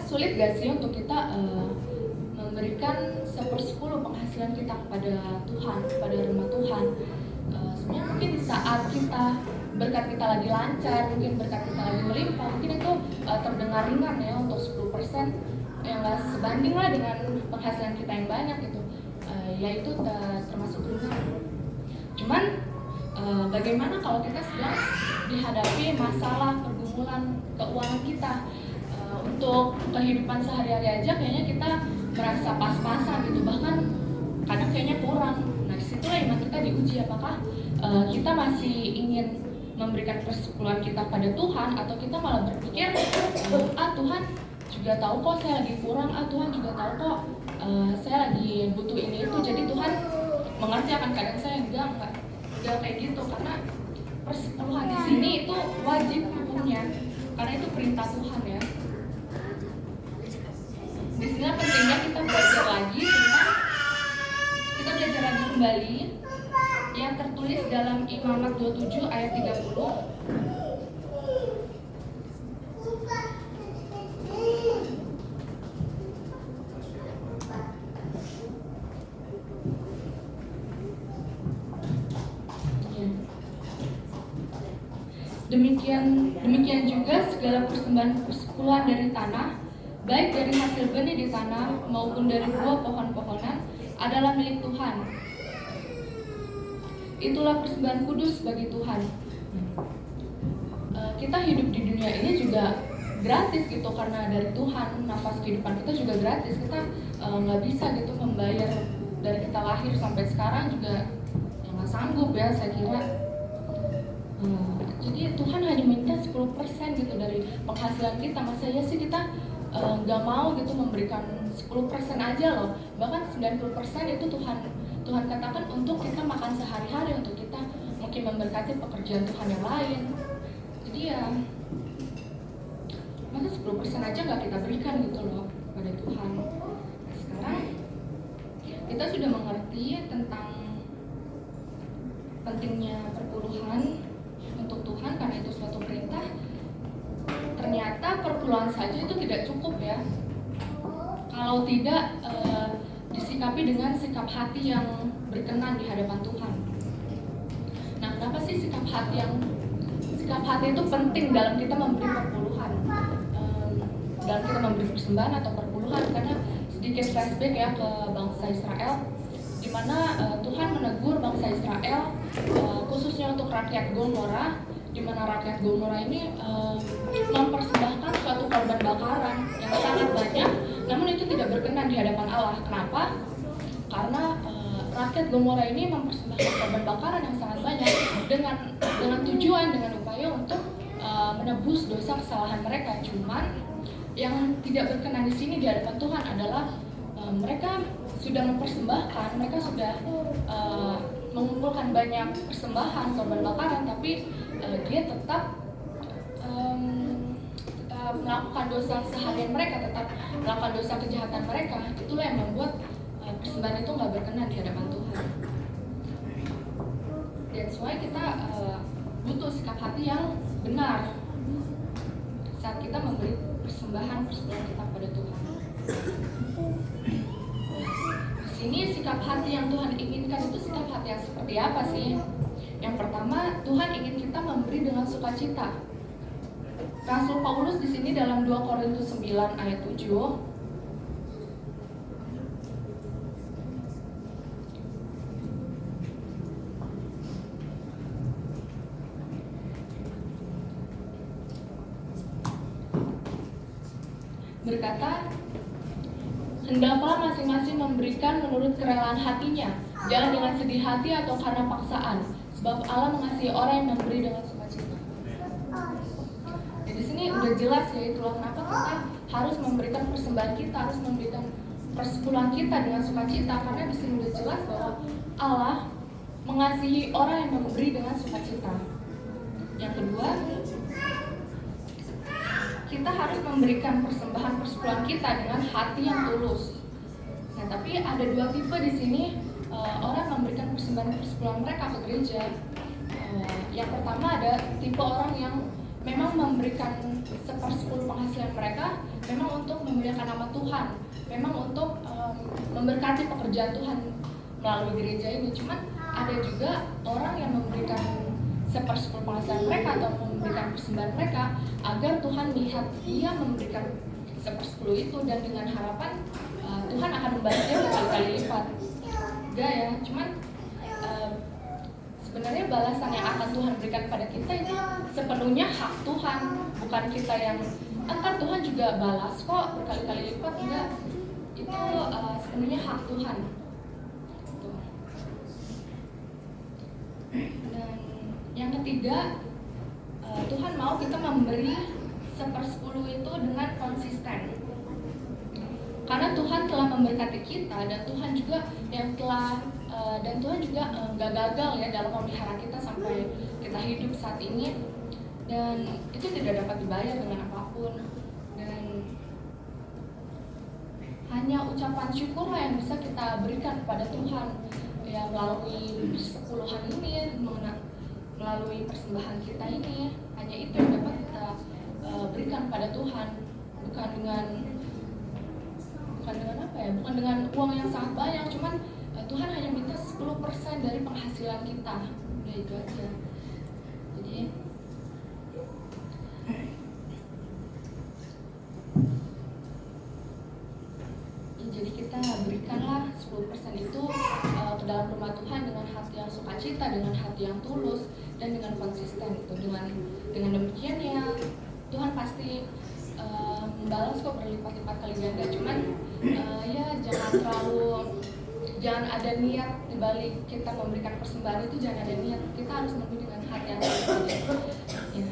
sulit gak sih untuk kita memberikan 1/10 penghasilan kita kepada Tuhan, kepada rumah Tuhan? Sebenarnya mungkin di saat berkat kita lagi lancar, mungkin berkat kita lagi melimpah, mungkin itu terdengar ringan ya untuk 10% yang gak sebanding lah dengan penghasilan kita yang banyak gitu. Ya itu termasuk ringan. Cuman bagaimana kalau kita sedang dihadapi masalah pergumulan keuangan kita? Untuk kehidupan sehari-hari aja kayaknya kita merasa pas-pasan gitu, bahkan kadang kayaknya kurang. Nah disitulah iman kita diuji, apakah kita masih ingin memberikan persepuluhan kita pada Tuhan, atau kita malah berpikir Tuhan juga tahu kok saya lagi kurang, Tuhan juga tahu kok saya lagi butuh ini itu, jadi Tuhan mengerti akan keadaan saya. Enggak kayak gitu, karena persepuluhan di sini itu wajib hukumnya, karena itu perintah Tuhan ya. Di sini pentingnya kita belajar lagi kembali yang tertulis dalam Imamat 27 ayat 30. Demikian juga segala persembahan persepuluhan dari tanah, baik dari hasil benih di tanah maupun dari buah pohon-pohonan, adalah milik Tuhan. Itulah persembahan kudus bagi Tuhan. Kita hidup di dunia ini juga gratis gitu, karena dari Tuhan. Nafas kehidupan kita juga gratis. Kita nggak bisa gitu membayar dari kita lahir sampai sekarang juga nggak sanggup ya, saya kira. Jadi Tuhan hanya minta 10% gitu dari penghasilan kita. Masa ya sih kita nggak mau gitu memberikan 10% aja loh. Bahkan 90% itu Tuhan katakan untuk kita makan sehari-hari, untuk kita mungkin memberkati pekerjaan Tuhan yang lain. Jadi ya masa 10% aja nggak kita berikan gitu loh pada Tuhan. Nah, sekarang kita sudah mengerti tentang pentingnya perpuluhan untuk Tuhan, karena itu suatu perintah. Ternyata perpuluhan saja itu tidak cukup ya, kalau tidak disikapi dengan sikap hati yang berkenan di hadapan Tuhan. Nah, kenapa sih sikap hati itu penting dalam kita memberi perpuluhan, dalam kita memberi persembahan atau perpuluhan? Karena sedikit flashback ya ke bangsa Israel, di mana Tuhan menegur bangsa Israel, khususnya untuk rakyat Gomora, di mana rakyat Gomora ini mempersembahkan suatu korban bakaran yang sangat banyak, namun itu tidak berkenan di hadapan Allah. Kenapa? Karena rakyat Gomora ini mempersembahkan korban bakaran yang sangat banyak dengan tujuan, dengan upaya untuk menebus dosa kesalahan mereka. Cuman yang tidak berkenan di sini di hadapan Tuhan adalah mereka sudah mempersembahkan, mereka sudah mengumpulkan banyak persembahan korban bakaran, tapi dia tetap melakukan dosa seharian mereka, tetap melakukan dosa kejahatan mereka. Itulah yang membuat persembahan itu nggak berkenan di hadapan Tuhan. That's why kita butuh sikap hati yang benar saat kita memberi persembahan kita pada Tuhan. Di sini sikap hati yang Tuhan inginkan itu sikap hati yang seperti apa sih? Yang pertama, Tuhan ingin kita memberi dengan sukacita. Rasul Paulus di sini dalam 2 Korintus 9 ayat 7 berkata, hendaklah masing-masing memberikan menurut kerelaan hatinya, jangan dengan sedih hati atau karena paksaan, sebab Allah mengasihi orang yang memberi dengan sukacita. Di sini udah jelas ya, itulah kenapa kita harus memberikan persembahan kita, harus memberikan persepuluhan kita dengan sukacita, karena di sini udah jelas bahwa Allah mengasihi orang yang memberi dengan sukacita. Yang kedua, kita harus memberikan persembahan persepuluhan kita dengan hati yang tulus. Nah, tapi ada dua tipe di sini orang memberikan persembahan persepuluhan mereka ke gereja. Yang pertama ada tipe orang yang memang memberikan 1/10 penghasilan mereka memang untuk memuliakan nama Tuhan, memang untuk memberkati pekerjaan Tuhan melalui gereja ini. Cuman ada juga orang yang memberikan 1/10 penghasilan mereka atau memberikan persembahan mereka agar Tuhan lihat dia memberikan 1/10 itu, dan dengan harapan Tuhan akan membalasnya berkali-kali lipat. Enggak ya, cuman sebenarnya balasan yang akan Tuhan berikan kepada kita itu sepenuhnya hak Tuhan, bukan kita yang entar Tuhan juga balas kok berkali-kali lipat. Enggak, itu sepenuhnya hak Tuhan. Dan yang ketiga, Tuhan mau kita memberi 1/10 itu dengan konsisten. Karena Tuhan telah memberkati kita, dan Tuhan juga nggak gagal ya dalam memelihara kita sampai kita hidup saat ini, dan itu tidak dapat dibayar dengan apapun. Dan hanya ucapan syukurlah yang bisa kita berikan kepada Tuhan ya, melalui persepuluhan ini, melalui persembahan kita ini. Hanya itu yang dapat kita berikan kepada Tuhan, bukan dengan uang yang sangat banyak. Cuman Tuhan hanya minta 10% dari penghasilan kita, udah itu aja. Jadi kita berikanlah 10% itu ke dalam rumah Tuhan dengan hati yang sukacita, dengan hati yang tulus, dan dengan konsisten. Itu dengan demikian ya Tuhan pasti membalas kok berlipat-lipat kali ganda. Cuman ya jangan ada niat dibalik kita memberikan persembahan itu, jangan ada niat. Kita harus memberi dengan hati yang tulus. Ya.